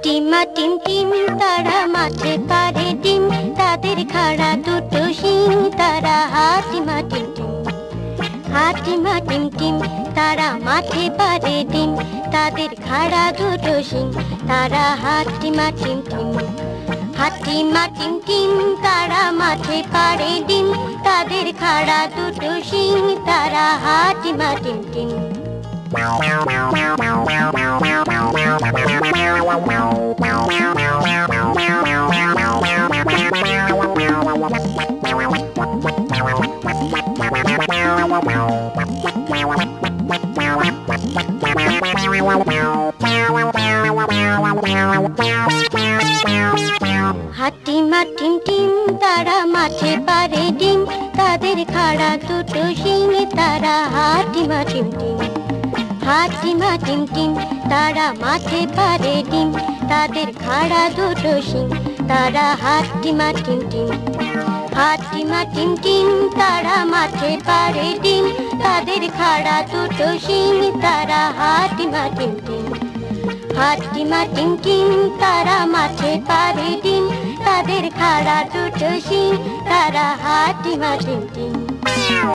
হাটিমা টিম টিম তারা মাঠে পারে ডিম, তাদের খাড়া দুটো শিং, তারা হাটিমা টিম টিম। হাটিমা টিম টিম তারা মাঠে পারে ডিম, তাদের খাড়া দুটো শিং, তারা হাটিমা টিম টিম। হাটিমা টিম টিম তারা মাঠে পারে ডিম, তাদের খাড়া দুটো শিং, তারা হাটিমা টিম টিম। হাটিমা টিম টিম তারা মাঠে পারে ডিম, তাদের খাড়া দুটো শিং, তারা হাটিমা টিম টিম। হাটিমা টিম টিম তারা মাঠে পারে ডিম, তাদের খাড়া দুটো শিং, তারা হাটিমা টিম টিম। হাটিমা টিম টিম তারা মাঠে পারে ডিম, তাদের খাড়া দুটো শিং, তারা হাটিমা টিম টিম। হাটিমা টিম টিম তারা মাঠে পারে ডিম, তাদের খাড়া দুটো শিং, তারা হাটিমা টিম টিম।